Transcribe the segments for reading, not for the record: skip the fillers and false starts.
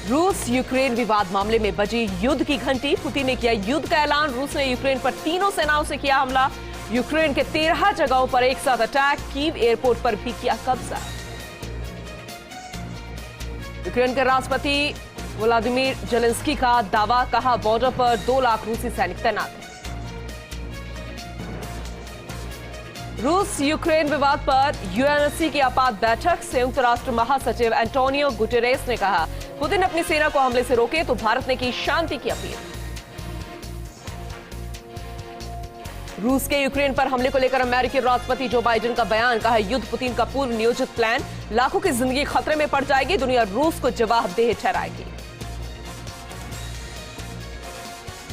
रूस यूक्रेन विवाद मामले में बजी युद्ध की घंटी। पुतिन ने किया युद्ध का ऐलान। रूस ने यूक्रेन पर तीनों सेनाओं से किया हमला। यूक्रेन के 13 जगहों पर एक साथ अटैक। कीव एयरपोर्ट पर भी किया कब्जा। यूक्रेन के राष्ट्रपति व्लादिमीर जेलेंस्की का दावा, कहा बॉर्डर पर 2 लाख रूसी सैनिक तैनात हैं। रूस यूक्रेन विवाद पर यूएनएससी की आपात बैठक। संयुक्त राष्ट्र महासचिव एंटोनियो गुटेरेस ने कहा, पुतिन अपनी सेना को हमले से रोके तो भारत ने की शांति की अपील। रूस के यूक्रेन पर हमले को लेकर अमेरिकी राष्ट्रपति जो बाइडेन का बयान, कहा युद्ध पुतिन का पूर्व नियोजित प्लान, लाखों की जिंदगी खतरे में पड़ जाएगी, दुनिया रूस को जवाबदेह ठहराएगी।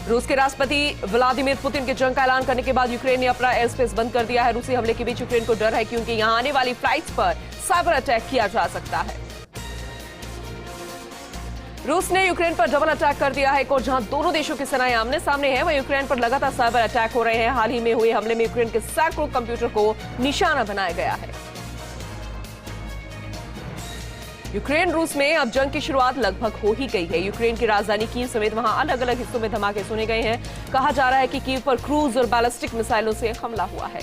रूस के राष्ट्रपति व्लादिमीर पुतिन के जंग का ऐलान करने के बाद यूक्रेन ने अपना एयर स्पेस बंद कर दिया है। रूसी हमले के बीच यूक्रेन को डर है क्योंकि यहां आने वाली फ्लाइट्स पर साइबर अटैक किया जा सकता है। रूस ने यूक्रेन पर डबल अटैक कर दिया है। एक और जहां दोनों देशों की सेनाएं आमने सामने हैं, वहीं यूक्रेन पर लगातार साइबर अटैक हो रहे हैं। हाल ही में हुए हमले में यूक्रेन के सैकड़ों कंप्यूटर को निशाना बनाया गया है। यूक्रेन रूस में अब जंग की शुरुआत लगभग हो ही गई है। यूक्रेन की राजधानी कीव समेत वहां अलग अलग हिस्सों में धमाके सुने गए हैं। कहा जा रहा है कि कीव पर क्रूज और बैलिस्टिक मिसाइलों से हमला हुआ है।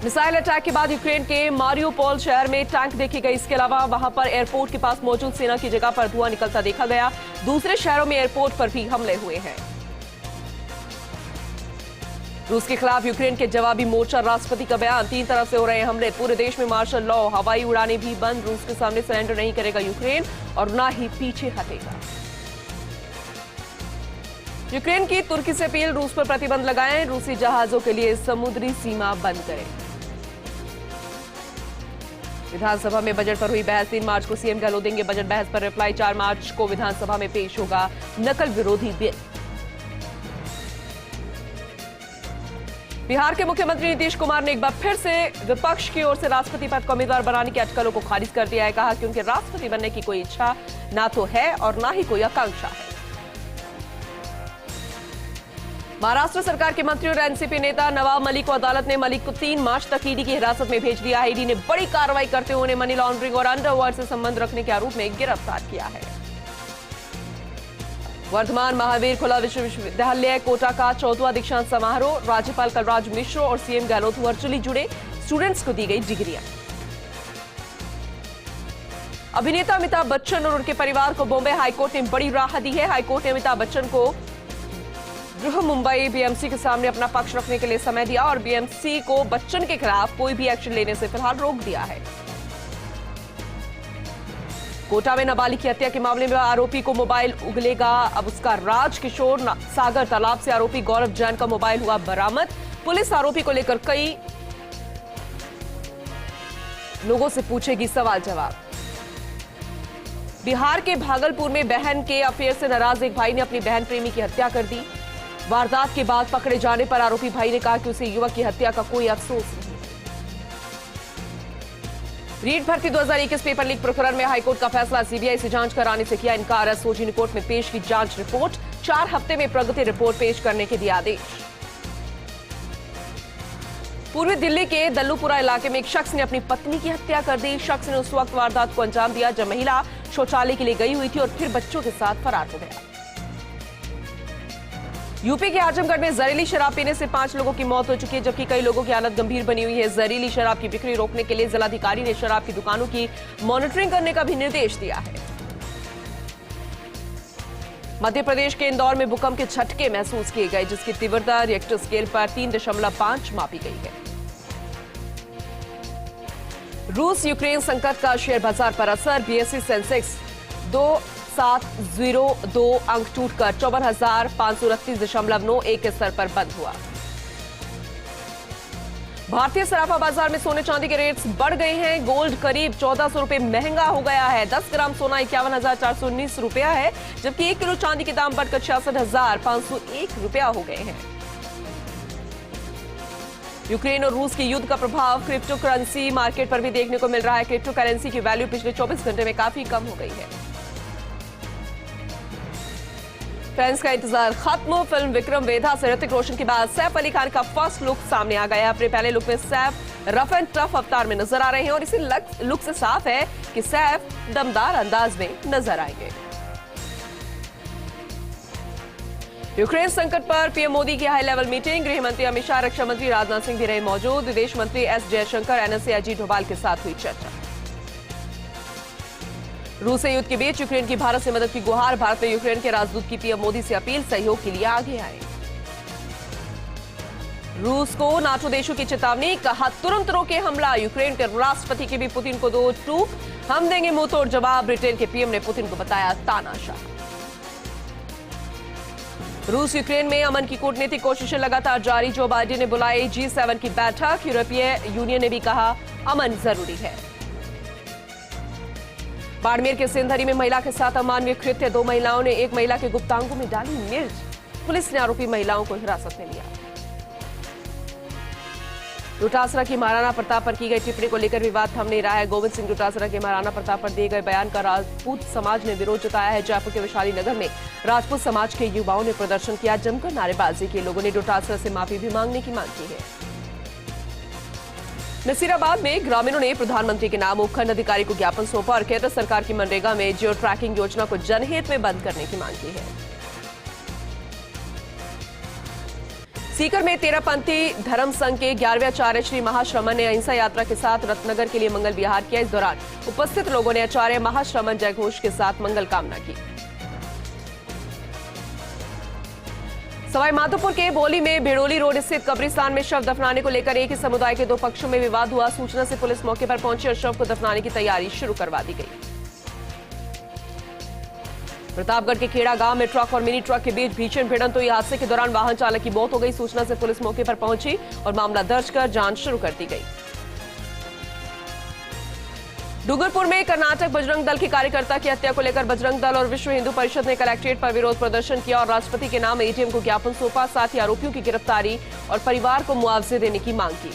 मिसाइल अटैक के बाद यूक्रेन के मारियोपोल शहर में टैंक देखे गए। इसके अलावा वहां पर एयरपोर्ट के पास मौजूद सेना की जगह पर धुआं निकलता देखा गया। दूसरे शहरों में एयरपोर्ट पर भी हमले हुए हैं। रूस के खिलाफ यूक्रेन के जवाबी मोर्चा, राष्ट्रपति का बयान, 3 तरफ से हो रहे हमले, पूरे देश में मार्शल लॉ, हवाई उड़ानें भी बंद। रूस के सामने सरेंडर नहीं करेगा यूक्रेन और ना ही पीछे हटेगा। यूक्रेन की तुर्की से अपील, रूस पर प्रतिबंध लगाएं, रूसी जहाजों के लिए समुद्री सीमा बंद करें। विधानसभा में बजट पर हुई बहस, 3 मार्च को सीएम गहलोत देंगे बजट बहस पर रिप्लाई। 4 मार्च को विधानसभा में पेश होगा नकल विरोधी बिल। बिहार के मुख्यमंत्री नीतीश कुमार ने एक बार फिर से विपक्ष की ओर से राष्ट्रपति पद का उम्मीदवार बनाने की अटकलों को खारिज कर दिया है। कहा कि उनके राष्ट्रपति बनने की कोई इच्छा ना तो है और ना ही कोई आकांक्षा है। महाराष्ट्र सरकार के मंत्री और एनसीपी नेता नवाब मलिक को अदालत ने मलिक को 3 मार्च तक ईडी की हिरासत में भेज दिया है। ईडी ने बड़ी कार्रवाई करते हुए उन्हें मनी लॉन्ड्रिंग और अंडरवर्ल्ड से संबंध रखने के आरोप में गिरफ्तार किया है। वर्धमान महावीर खुला विश्वविद्यालय कोटा का 14वां दीक्षांत समारोह, राज्यपाल कलराज मिश्र और सीएम गहलोत वर्चुअली जुड़े, स्टूडेंट्स को दी गई डिग्रियां। अभिनेता अमिताभ बच्चन और उनके परिवार को बॉम्बे हाईकोर्ट ने बड़ी राहत दी है। हाईकोर्ट ने अमिताभ बच्चन को गृह मुंबई बीएमसी के सामने अपना पक्ष रखने के लिए समय दिया और बीएमसी को बच्चन के खिलाफ कोई भी एक्शन लेने से फिलहाल रोक दिया है। कोटा में नाबालिग की हत्या के मामले में आरोपी को मोबाइल उगलेगा अब उसका राज। किशोर सागर तालाब से आरोपी गौरव जैन का मोबाइल हुआ बरामद। पुलिस आरोपी को लेकर कई लोगों से पूछेगी सवाल जवाब। बिहार के भागलपुर में बहन के अफेयर से नाराज एक भाई ने अपनी बहन प्रेमी की हत्या कर दी। वारदात के बाद पकड़े जाने पर आरोपी भाई ने कहा कि उसे युवक की हत्या का कोई अफसोस नहीं। रीट भर्ती 2021 पेपर लीक प्रकरण में हाईकोर्ट का फैसला, सीबीआई से जांच कराने से किया इनकार। एसओजी ने कोर्ट में पेश की जांच रिपोर्ट, 4 हफ्ते में प्रगति रिपोर्ट पेश करने के दिया आदेश। पूर्वी दिल्ली के दल्लूपुरा इलाके में एक शख्स ने अपनी पत्नी की हत्या कर दी। शख्स ने उस वक्त वारदात को अंजाम दिया जब महिला शौचालय के लिए गई हुई थी और फिर बच्चों के साथ फरार हो गया। यूपी के आजमगढ़ में जहरीली शराब पीने से 5 लोगों की मौत हो चुकी है, जबकि कई लोगों की हालत गंभीर बनी हुई है। जहरीली शराब की बिक्री रोकने के लिए जिलाधिकारी ने शराब की दुकानों की मॉनिटरिंग करने का भी निर्देश दिया है। मध्य प्रदेश के इंदौर में भूकंप के झटके महसूस किए गए, जिसकी तीव्रता रिएक्टर स्केल पर 3.5 मापी गई है। रूस यूक्रेन संकट का शेयर बाजार पर असर, बीएसई सेंसेक्स 2702 अंक टूटकर 54,529.91 के स्तर पर बंद हुआ। भारतीय सराफा बाजार में सोने चांदी के रेट्स बढ़ गए हैं। गोल्ड करीब 1400 रुपए महंगा हो गया है। 10 ग्राम सोना 51,419 रुपया है, जबकि 1 किलो चांदी के दाम बढ़कर 66,501 रुपया हो गए हैं। यूक्रेन और रूस के युद्ध का प्रभाव क्रिप्टो करेंसी मार्केट पर भी देखने को मिल रहा है। क्रिप्टो करेंसी की वैल्यू पिछले 24 घंटे में काफी कम हो गई है। फैंस का इंतजार खत्म। फिल्म विक्रम वेधा से ऋतिक रोशन के बाद सैफ अली खान का फर्स्ट लुक सामने आ गया। अपने पहले लुक में सैफ रफ एंड टफ अवतार में नजर आ रहे हैं और इसी लुक से साफ है कि सैफ दमदार अंदाज में नजर आएंगे। यूक्रेन संकट पर पीएम मोदी की हाई लेवल मीटिंग, गृह मंत्री अमित शाह, रक्षा मंत्री राजनाथ सिंह भी रहे मौजूद। विदेश मंत्री एस जयशंकर, एनएसए अजीत डोभाल के साथ हुई चर्चा। रूस से युद्ध के बीच यूक्रेन की भारत से मदद की गुहार, भारत में यूक्रेन के राजदूत की पीएम मोदी से अपील, सहयोग के लिए आगे आए। रूस को नाटो देशों की चेतावनी, कहा तुरंत रोके हमला, यूक्रेन के राष्ट्रपति की भी पुतिन को दो टूक, हम देंगे मुंहतोड़ जवाब, ब्रिटेन के पीएम ने पुतिन को बताया तानाशाह। रूस यूक्रेन में अमन की कूटनीतिक कोशिशें लगातार जारी, जो बाइडेन ने बुलाई G7 की बैठक, यूरोपीय यूनियन ने भी कहा अमन जरूरी है। बाड़मेर के सिंधरी में महिला के साथ अमानवीय कृत्य, 2 महिलाओं ने एक महिला के गुप्तांगों में डाली मिर्च, पुलिस ने आरोपी महिलाओं को हिरासत में लिया। डोटासरा की महाराणा प्रताप पर की गई टिप्पणी को लेकर विवाद थम नहीं रहा है। गोविंद सिंह डोटासरा के महाराणा प्रताप पर दिए गए बयान का राजपूत समाज ने विरोध जताया है। जयपुर के वैशाली नगर में राजपूत समाज के युवाओं ने प्रदर्शन किया, जमकर नारेबाजी की, लोगों ने डोटासरा से माफी भी मांगने की मांग की है। नसीराबाद में ग्रामीणों ने प्रधानमंत्री के नाम उपखंड अधिकारी को ज्ञापन सौंपा और केंद्र सरकार की मनरेगा में जियो ट्रैकिंग योजना को जनहित में बंद करने की मांग की है। सीकर में तेरहपंथी धर्म संघ के 11वें आचार्य श्री महाश्रमण ने अहिंसा यात्रा के साथ रत्नगर के लिए मंगल विहार किया। इस दौरान उपस्थित लोगों ने आचार्य महाश्रमण जयघोष के साथ मंगल कामना की। सवाई माधोपुर के बोली में भेड़ोली रोड स्थित कब्रिस्तान में शव दफनाने को लेकर एक ही समुदाय के 2 पक्षों में विवाद हुआ। सूचना से पुलिस मौके पर पहुंची और शव को दफनाने की तैयारी शुरू करवा दी गई। प्रतापगढ़ के खेड़ा गांव में ट्रक और मिनी ट्रक के बीच भीषण भिड़ंत हुई। हादसे के दौरान वाहन चालक की मौत हो गई। सूचना से पुलिस मौके पर पहुंची और मामला दर्ज कर जांच शुरू कर दी गई। डूंगरपुर में कर्नाटक बजरंग दल के कार्यकर्ता की हत्या को लेकर बजरंग दल और विश्व हिंदू परिषद ने कलेक्ट्रेट पर विरोध प्रदर्शन किया और राष्ट्रपति के नाम एटीएम को ज्ञापन सौंपा। साथ ही आरोपियों की गिरफ्तारी और परिवार को मुआवजे देने की मांग की।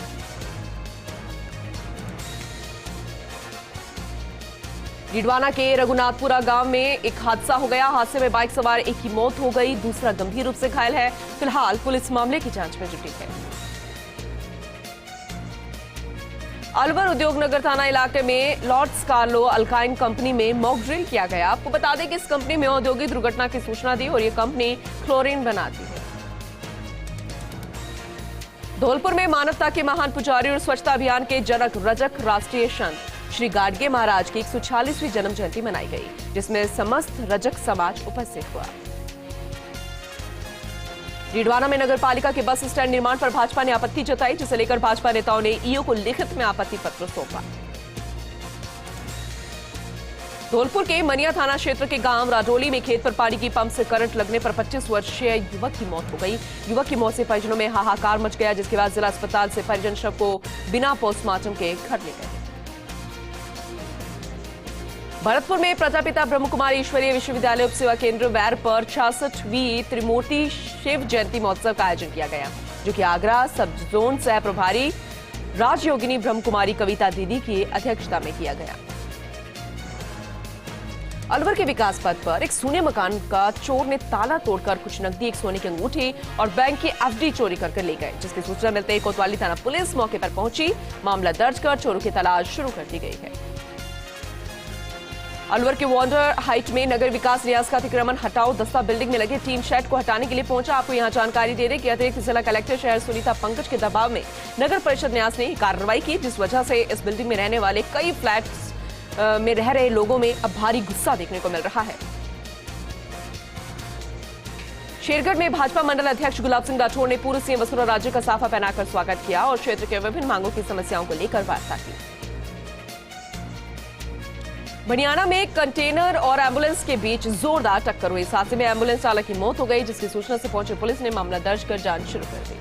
डीडवाना के रघुनाथपुरा गांव में एक हादसा हो गया। हादसे में बाइक सवार एक की मौत हो गई, दूसरा गंभीर रूप से घायल है। फिलहाल पुलिस मामले की जांच में जुटी है। अलवर उद्योगनगर थाना इलाके में लॉर्ड्स कार्लो अल्काइन कंपनी में मॉक ड्रिल किया गया। आपको बता दें कि इस कंपनी में औद्योगिक दुर्घटना की सूचना दी और ये कंपनी क्लोरीन बनाती है। धौलपुर में मानवता के महान पुजारी और स्वच्छता अभियान के जनक रजक राष्ट्रीय संत श्री गाडगे महाराज की 146वीं जन्म जयंती मनाई गई, जिसमें समस्त रजक समाज उपस्थित हुआ। डीडवाना में नगर पालिका के बस स्टैंड निर्माण पर भाजपा ने आपत्ति जताई, जिसे लेकर भाजपा नेताओं ने ईओ को लिखित में आपत्ति पत्र सौंपा। धौलपुर के मनिया थाना क्षेत्र के गांव राडोली में खेत पर पानी की पंप से करंट लगने पर 25 वर्षीय युवक की मौत हो गई। युवक की मौत से परिजनों में हाहाकार मच गया, जिसके बाद जिला अस्पताल से परिजन शव को बिना पोस्टमार्टम के घर ले गए। भरतपुर में प्रजापिता ब्रह्मकुमारी ईश्वरीय विश्वविद्यालय उप सेवा केंद्र वैर पर 66वीं त्रिमूर्ति शिव जयंती महोत्सव का आयोजन किया गया, जो कि आगरा सब जोन सह प्रभारी राजयोगिनी ब्रह्मकुमारी कविता दीदी की अध्यक्षता में किया गया। अलवर के विकास पथ पर एक सोने मकान का चोर ने ताला तोड़कर कुछ नकदी, एक सोने की अंगूठी और बैंक की एफडी चोरी कर ले गए, जिसकी सूचना मिलते ही कोतवाली थाना पुलिस मौके पर पहुंची। मामला दर्ज कर चोरों की तलाश शुरू कर दी गई है। अलवर के वॉन्डर हाइट में नगर विकास न्यास का अतिक्रमण हटाओ दस्ता बिल्डिंग में लगे टीन शेड को हटाने के लिए पहुंचा। आपको यहां जानकारी दे दें कि अतिरिक्त जिला कलेक्टर शहर सुनीता पंकज के दबाव में नगर परिषद न्यास ने कार्रवाई की, जिस वजह से इस बिल्डिंग में रहने वाले कई फ्लैट्स में रह रहे लोगों में अब भारी गुस्सा देखने को मिल रहा है। शेरगढ़ में भाजपा मंडल अध्यक्ष गुलाब सिंह राठौर ने पूर्व सीएम वसुंधरा राजे का साफा पहनाकर स्वागत किया और क्षेत्र के विभिन्न मांगों की समस्याओं को लेकर वार्ता की। बनियाना में कंटेनर और एम्बुलेंस के बीच जोरदार टक्कर हुई। इस हादसे में एम्बुलेंस चालक की मौत हो गई, जिसकी सूचना से पहुंची पुलिस ने मामला दर्ज कर जांच शुरू कर दी।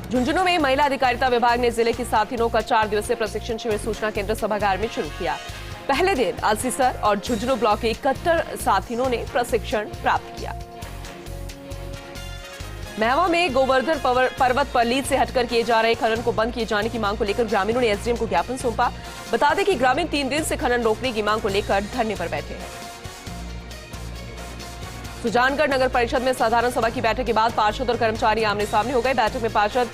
झुंझुनू में महिला अधिकारिता विभाग ने जिले की साथिनों का 4 दिवसीय प्रशिक्षण शिविर सूचना केंद्र सभागार में शुरू किया। पहले दिन आलसीसर और झुंझुनू ब्लॉक के 71 साथिनों ने प्रशिक्षण प्राप्त किया। महवा में गोवर्धन पर्वत पर लीज से हटकर किए जा रहे खनन को बंद किए जाने की मांग को लेकर ग्रामीणों ने एसडीएम को ज्ञापन सौंपा। बता दें कि ग्रामीण 3 दिन से खनन रोकने की मांग को लेकर धरने पर बैठे हैं। सुजानगढ़ नगर परिषद में साधारण सभा की बैठक के बाद पार्षद और कर्मचारी आमने सामने हो गए। बैठक में पार्षद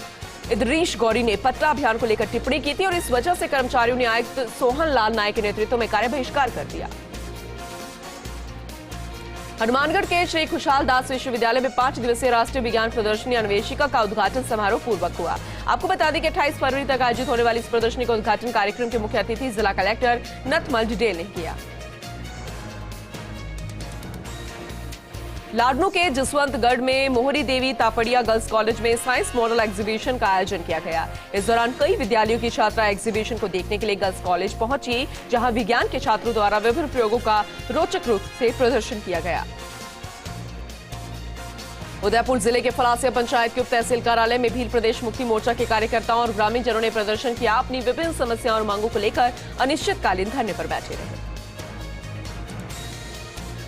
इदरीश गौरी ने पट्टा अभियान को लेकर टिप्पणी की थी और इस वजह से कर्मचारियों ने आयुक्त सोहन लाल नायक के नेतृत्व में कार्य बहिष्कार कर दिया। हनुमानगढ़ के श्री खुशहाल दास विश्वविद्यालय में 5 दिवसीय राष्ट्रीय विज्ञान प्रदर्शनी अन्वेषिका का उद्घाटन समारोह पूर्वक हुआ। आपको बता दें कि 28 फरवरी तक आयोजित होने वाली इस प्रदर्शनी का उद्घाटन कार्यक्रम के मुख्य अतिथि जिला कलेक्टर नथमल डिडेल ने किया। लाडनू के जसवंतगढ़ में मोहरी देवी तापड़िया गर्ल्स कॉलेज में साइंस मॉडल एग्जीबिशन का आयोजन किया गया। इस दौरान कई विद्यालयों की छात्रा एग्जीबिशन को देखने के लिए गर्ल्स कॉलेज पहुंची, जहां विज्ञान के छात्रों द्वारा विभिन्न प्रयोगों का रोचक रूप से प्रदर्शन किया गया। उदयपुर जिले के फलासिया पंचायत के उप तहसील कार्यालय में भील प्रदेश मुक्ति मोर्चा के कार्यकर्ताओं और ग्रामीण जनों ने प्रदर्शन किया। अपनी विभिन्न समस्याओं और मांगों को लेकर अनिश्चितकालीन धरने पर बैठे रहे।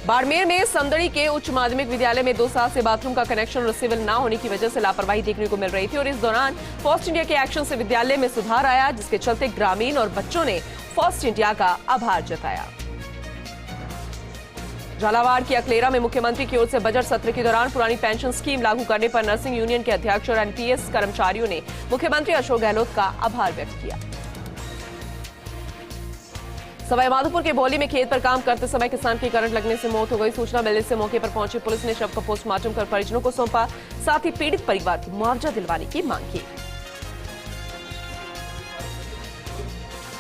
बाड़मेर में समदड़ी के उच्च माध्यमिक विद्यालय में 2 साल से बाथरूम का कनेक्शन रिसीवेबल न होने की वजह से लापरवाही देखने को मिल रही थी और इस दौरान फर्स्ट इंडिया के एक्शन से विद्यालय में सुधार आया, जिसके चलते ग्रामीण और बच्चों ने फर्स्ट इंडिया का आभार जताया। झालावाड़ के अकलेरा में मुख्यमंत्री की ओर से बजट सत्र के दौरान पुरानी पेंशन स्कीम लागू करने पर नर्सिंग यूनियन के अध्यक्ष और एनपीएस कर्मचारियों ने मुख्यमंत्री अशोक गहलोत का आभार व्यक्त किया। सवाईमाधोपुर के बौली में खेत पर काम करते समय किसान की करंट लगने से मौत हो गई। सूचना मिलने से मौके पर पहुंची पुलिस ने शव का पोस्टमार्टम कर परिजनों को सौंपा, साथ ही पीड़ित परिवार को मुआवजा दिलवाने की मांग की।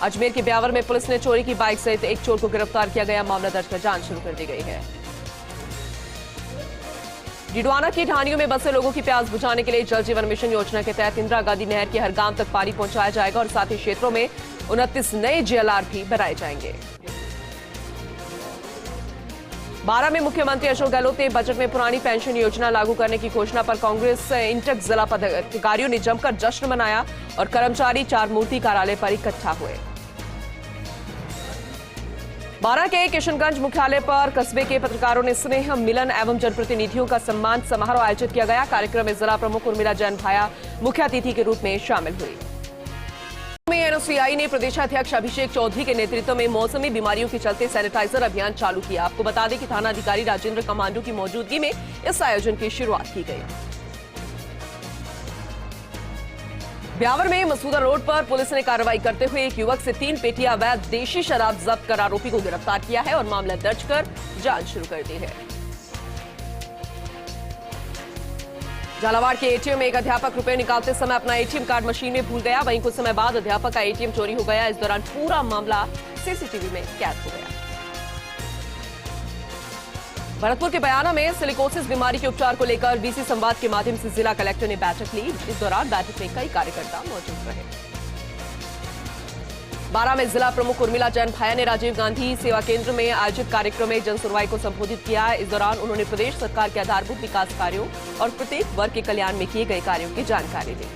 अजमेर के ब्यावर में पुलिस ने चोरी की बाइक सहित एक चोर को गिरफ्तार किया गया। मामला दर्ज कर जांच शुरू कर दी गई है। डिडवाना की ढानियों में बसे लोगों की प्यास बुझाने के लिए जल जीवन मिशन योजना के तहत इंदिरा गांधी नहर के हर गांव तक पानी पहुंचाया जाएगा और साथ ही क्षेत्रों में 29 नए जेएलआर भी बनाए जाएंगे। 12 में मुख्यमंत्री अशोक गहलोत ने बजट में पुरानी पेंशन योजना लागू करने की घोषणा पर कांग्रेस इंटक जिला पदाधिकारियों ने जमकर जश्न मनाया और कर्मचारी 4 मूर्ति कार्यालय पर इकट्ठा हुए। 12 के किशनगंज मुख्यालय पर कस्बे के पत्रकारों ने स्नेह मिलन एवं जनप्रतिनिधियों का सम्मान समारोह आयोजित किया गया। कार्यक्रम में जिला प्रमुख उर्मिला जैन भाया मुख्य अतिथि के रूप में शामिल हुई। एनएसयूआई ने प्रदेशाध्यक्ष अभिषेक चौधरी के नेतृत्व में मौसमी बीमारियों के चलते सैनिटाइजर अभियान चालू किया। आपको बता दें कि थाना अधिकारी राजेंद्र कमांडो की मौजूदगी में इस आयोजन की शुरुआत की गई। ब्यावर में मसूदा रोड पर पुलिस ने कार्रवाई करते हुए एक युवक से 3 पेटियां अवैध देशी शराब जब्त कर आरोपी को गिरफ्तार किया है और मामला दर्ज कर जांच शुरू कर दी है। झालावाड़ के एटीएम में एक अध्यापक रुपए निकालते समय अपना एटीएम कार्ड मशीन में भूल गया। वहीं कुछ समय बाद अध्यापक का एटीएम चोरी हो गया। इस दौरान पूरा मामला सीसीटीवी में कैद हो गया। भरतपुर के बयाना में सिलिकोसिस बीमारी के उपचार को लेकर बीसी संवाद के माध्यम से जिला कलेक्टर ने बैठक ली। इस दौरान बैठक में कई कार्यकर्ता मौजूद रहे। 12 में जिला प्रमुख उर्मिला जैन भाया ने राजीव गांधी सेवा केंद्र में आयोजित कार्यक्रम में जनसुनवाई को संबोधित किया। इस दौरान उन्होंने प्रदेश सरकार के आधारभूत विकास कार्यों और प्रत्येक वर्ग के कल्याण में किए गए कार्यों की जानकारी दी।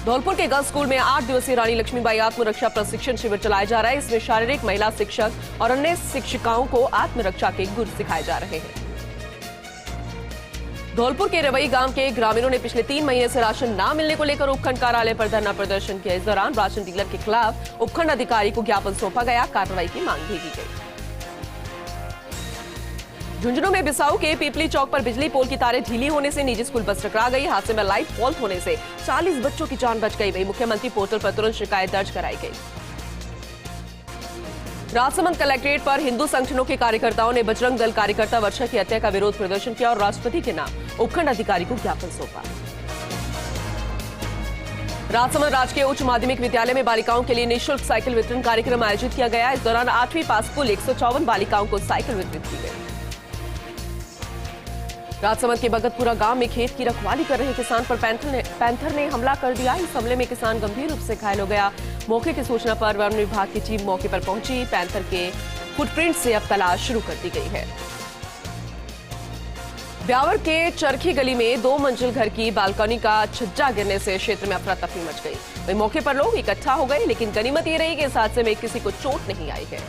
धौलपुर के गर्ल्स स्कूल में 8 दिवसीय रानी लक्ष्मीबाई आत्मरक्षा प्रशिक्षण शिविर चलाया जा रहा है। इसमें शारीरिक महिला शिक्षक और अन्य शिक्षिकाओं को आत्मरक्षा के गुर सिखाए जा रहे हैं। धौलपुर के रवई गांव के ग्रामीणों ने पिछले 3 महीने से राशन न मिलने को लेकर उपखंड कार्यालय पर धरना प्रदर्शन किया। इस दौरान राशन डीलर के खिलाफ उपखंड अधिकारी को ज्ञापन सौंपा गया। कार्रवाई की मांग भी की गई। झुंझुनू में बिसाऊ के पीपली चौक पर बिजली पोल की तारें ढीली होने से निजी स्कूल बस टकरा गई। हादसे में लाइट फॉल्ट होने से 40 बच्चों की जान बच गई। वहीं मुख्यमंत्री पोर्टल पर तुरंत शिकायत दर्ज कराई गई। राजसमंद कलेक्ट्रेट पर हिंदू संगठनों के कार्यकर्ताओं ने बजरंग दल कार्यकर्ता वर्षा की हत्या का विरोध प्रदर्शन किया और राष्ट्रपति के नाम उपखंड अधिकारी को ज्ञापन सौंपा। राजसमंद राजकीय उच्च माध्यमिक विद्यालय में बालिकाओं के लिए निःशुल्क साइकिल वितरण कार्यक्रम आयोजित किया गया। इस दौरान 8वीं पास कुल 154 बालिकाओं को साइकिल वितरित की गई। राजसमंद के भगतपुरा गांव में खेत की रखवाली कर रहे किसान पर पैंथर ने हमला कर दिया। इस हमले में किसान गंभीर रूप से घायल हो गया। मौके की सूचना पर वन विभाग की टीम मौके पर पहुंची। पैंथर के फुटप्रिंट से अब तलाश शुरू कर दी गई है। ब्यावर के चरखी गली में 2 मंजिल घर की बालकनी का छज्जा गिरने से क्षेत्र में अफरा तफरी मच गई। वहीं मौके पर लोग इकट्ठा हो गए, लेकिन गनीमत ये रही कि इस हादसे में किसी को चोट नहीं आई है।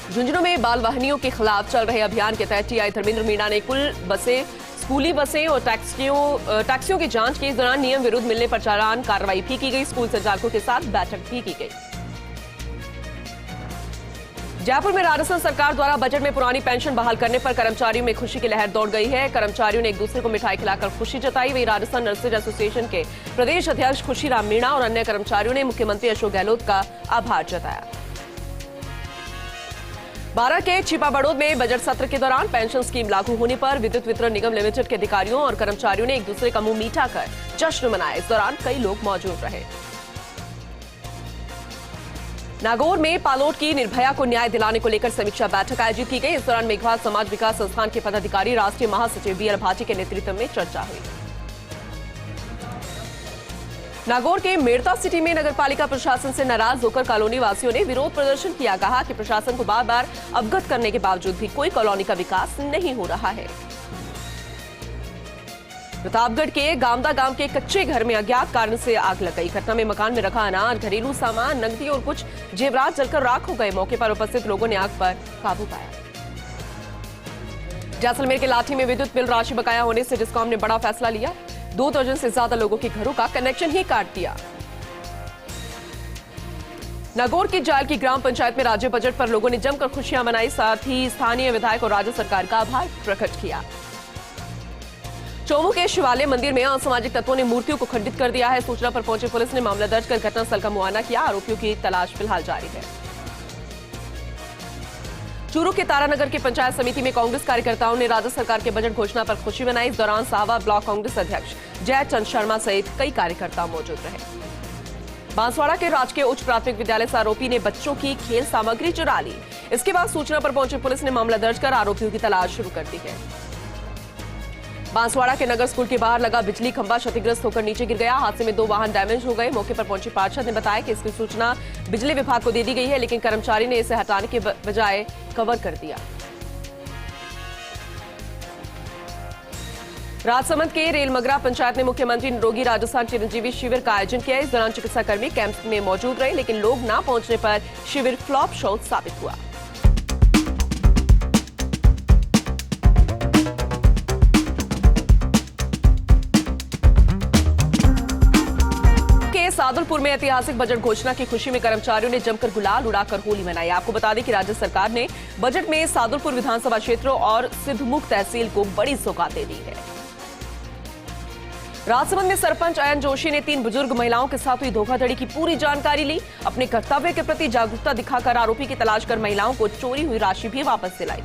झुंझुनू में बाल वाहनियों के खिलाफ चल रहे अभियान के तहत टीआई धर्मेंद्र मीणा ने कुल बसें, स्कूली बसें और टैक्सियों की जांच की। इस दौरान नियम विरुद्ध मिलने पर चालान कार्रवाई भी की गई। स्कूल संचालकों के साथ बैठक भी की गई। जयपुर में राजस्थान सरकार द्वारा बजट में पुरानी पेंशन बहाल करने पर कर्मचारियों में खुशी की लहर दौड़ गई है। कर्मचारियों ने एक दूसरे को मिठाई खिलाकर खुशी जताई। वहीं राजस्थान नर्सेज एसोसिएशन के प्रदेश अध्यक्ष खुशीराम मीणा और अन्य कर्मचारियों ने मुख्यमंत्री अशोक गहलोत का आभार जताया। बारां के छिपाबड़ोद में बजट सत्र के दौरान पेंशन स्कीम लागू होने पर विद्युत वितरण निगम लिमिटेड के अधिकारियों और कर्मचारियों ने एक दूसरे का मुंह मीठा कर जश्न मनाया। इस दौरान कई लोग मौजूद रहे। नागौर में पालोट की निर्भया को न्याय दिलाने को लेकर समीक्षा बैठक आयोजित की गई। इस दौरान मेघवाल समाज विकास संस्थान के पदाधिकारी राष्ट्रीय महासचिव बीएल भाटी के नेतृत्व में चर्चा हुई। नागौर के मेड़ता सिटी में नगरपालिका प्रशासन से नाराज होकर कॉलोनी वासियों ने विरोध प्रदर्शन किया। कहा कि प्रशासन को बार बार अवगत करने के बावजूद भी कोई कॉलोनी का विकास नहीं हो रहा है। प्रतापगढ़ के गामदा गांव के कच्चे घर में अज्ञात कारण से आग लग गई। घटना में मकान में रखा अनाज, घरेलू सामान, नकदी और कुछ जेवरात जलकर राख हो गए। मौके पर उपस्थित लोगों ने आग पर काबू पाया। जैसलमेर के लाठी में विद्युत बिल राशि बकाया होने से डिस्कॉम ने बड़ा फैसला लिया। 2 दर्जन से ज्यादा लोगों के घरों का कनेक्शन ही काट दिया। नागौर की जायल की ग्राम पंचायत में राज्य बजट पर लोगों ने जमकर खुशियां मनाई। साथ ही स्थानीय विधायक और राज्य सरकार का आभार प्रकट किया। चोमू के शिवालय मंदिर में असामाजिक तत्वों ने मूर्तियों को खंडित कर दिया है। सूचना पर पहुंची पुलिस ने मामला दर्ज कर घटनास्थल का मुआयना किया। आरोपियों की तलाश फिलहाल जारी है। चूरू के तारानगर की पंचायत समिति में कांग्रेस कार्यकर्ताओं ने राज्य सरकार के बजट घोषणा पर खुशी मनाई। इस दौरान साहवा ब्लॉक कांग्रेस अध्यक्ष जयचंद शर्मा सहित कई कार्यकर्ता मौजूद रहे। बांसवाड़ा के राजकीय उच्च प्राथमिक विद्यालय से आरोपी ने बच्चों की खेल सामग्री चुरा ली। इसके बाद सूचना पर पहुंची पुलिस ने मामला दर्ज कर आरोपियों की तलाश शुरू कर दी है। बांसवाड़ा के नगर स्कूल के बाहर लगा बिजली खंभा क्षतिग्रस्त होकर नीचे गिर गया। हादसे में 2 वाहन डैमेज हो गए। मौके पर पहुंची पार्षद ने बताया कि इसकी सूचना बिजली विभाग को दे दी गई है, लेकिन कर्मचारी ने इसे हटाने के बजाय कवर कर दिया। राजसमंद के रेलमगरा पंचायत में मुख्यमंत्री निरोगी राजस्थान चिरंजीवी शिविर का आयोजन किया। इस दौरान चिकित्साकर्मी कैंप में मौजूद रहे, लेकिन लोग न पहुंचने पर शिविर फ्लॉप शो साबित हुआ। सादुलपुर में ऐतिहासिक बजट घोषणा की खुशी में कर्मचारियों ने जमकर गुलाल उड़ाकर होली मनाई। आपको बता दें कि राज्य सरकार ने बजट में सादुलपुर विधानसभा क्षेत्र और सिद्धमुख तहसील को बड़ी सौगातें दी है। राजसमंद में सरपंच अयन जोशी ने 3 बुजुर्ग महिलाओं के साथ हुई धोखाधड़ी की पूरी जानकारी ली। अपने कर्तव्य के प्रति जागरूकता दिखाकर आरोपी की तलाश कर महिलाओं को चोरी हुई राशि भी वापस दिलाई।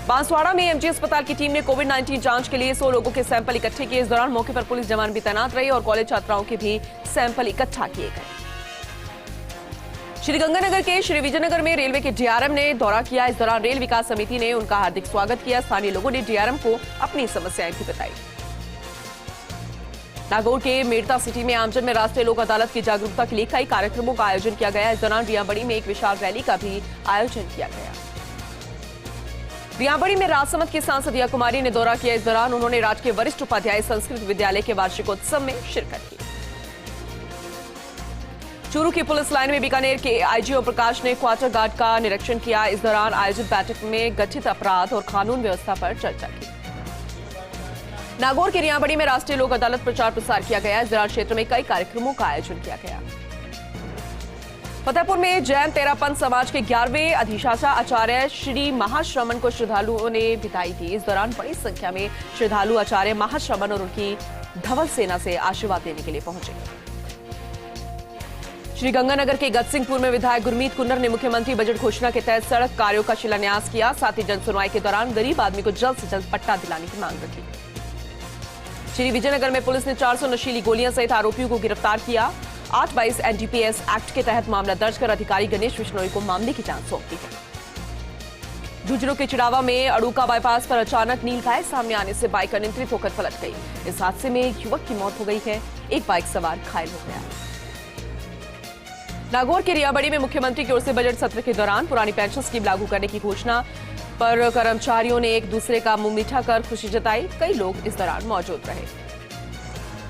बांसवाड़ा में एमजी अस्पताल की टीम ने कोविड-19 जांच के लिए 100 लोगों के सैंपल इकट्ठे किए। इस दौरान मौके पर पुलिस जवान भी तैनात रहे और कॉलेज छात्राओं के भी सैंपल इकट्ठा किए गए। श्रीगंगानगर के श्री विजयनगर में रेलवे के डीआरएम ने दौरा किया। इस दौरान रेल विकास समिति ने उनका हार्दिक स्वागत किया। स्थानीय लोगों ने डीआरएम को अपनी समस्याएं भी बताई। नागौर के मेड़ता सिटी में आमजन में राष्ट्रीय लोक अदालत की जागरूकता के लिए कई कार्यक्रमों का आयोजन किया गया। इस दौरान रियाबड़ी में एक विशाल रैली का भी आयोजन किया गया। रियाबड़ी में राजसमंद की सांसद दिया कुमारी ने दौरा किया। इस दौरान उन्होंने राजकीय वरिष्ठ उपाध्याय संस्कृत विद्यालय के वार्षिकोत्सव में शिरकत की। चूरू की पुलिस लाइन में बीकानेर के आईजी ओम प्रकाश ने क्वार्टर गार्ड का निरीक्षण किया। इस दौरान आयोजित बैठक में गठित अपराध और कानून व्यवस्था पर चर्चा की। नागौर के रियाबड़ी में राष्ट्रीय लोक अदालत प्रचार प्रसार किया गया। इस दौरान क्षेत्र में कई कार्यक्रमों का आयोजन किया गया। फतेहपुर में जैन तेरापंथ समाज के 11वें अधिशासा आचार्य श्री महाश्रमण को श्रद्धालुओं ने विदाई दी। इस दौरान बड़ी संख्या में श्रद्धालु आचार्य महाश्रमण और उनकी धवल सेना से आशीर्वाद लेने के लिए पहुंचे। श्रीगंगानगर के गतसिंहपुर में विधायक गुरमीत कुन्नर ने मुख्यमंत्री बजट घोषणा के तहत सड़क कार्यों का शिलान्यास किया। साथ ही जनसुनवाई के दौरान गरीब आदमी को जल्द से जल्द पट्टा दिलाने की मांग रखी। श्री विजयनगर में पुलिस ने 400 नशीली गोलियां सहित आरोपियों को गिरफ्तार किया। 8/22 एनडीपीएस एक्ट के तहत मामला दर्ज कर अधिकारी गणेश बिश्नोई को मामले की जांच सौंप दी है। झुंझुनू के चिड़ावा में अड़ूका बाईपास पर अचानक नीलगाय सामने आने से बाइक अनियंत्रित होकर पलट गई। इस हादसे में एक युवक की मौत हो गई है, एक बाइक सवार घायल हो गया। नागौर के रियाबड़ी में मुख्यमंत्री की ओर से बजट सत्र के दौरान पुरानी पेंशन स्कीम लागू करने की घोषणा पर कर्मचारियों ने एक दूसरे का मुंह मीठा कर खुशी जताई। कई लोग इस दौरान मौजूद रहे।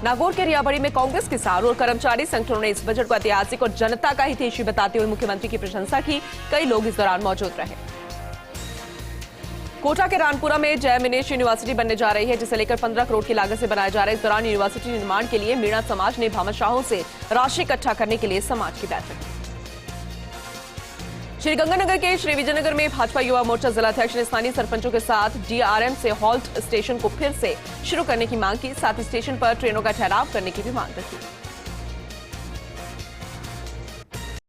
नागौर के रियाबड़ी में कांग्रेस किसान और कर्मचारी संगठनों ने इस बजट को ऐतिहासिक और जनता का हितैषी बताते हुए मुख्यमंत्री की प्रशंसा की। कई लोग इस दौरान मौजूद रहे। कोटा के रानपुरा में जय मिनेश यूनिवर्सिटी बनने जा रही है, जिसे लेकर 15 करोड़ की लागत से बनाया जा रहा है। इस दौरान यूनिवर्सिटी निर्माण के लिए मीणा समाज ने भामाशाहों से राशि इकट्ठा करने के लिए समाज की बैठक की। श्रीगंगानगर के श्री विजयनगर में भाजपा युवा मोर्चा जिलाध्यक्ष ने स्थानीय सरपंचों के साथ डीआरएम से हॉल्ट स्टेशन को फिर से शुरू करने की मांग की। साथ ही स्टेशन पर ट्रेनों का ठहराव करने की भी मांग रखी।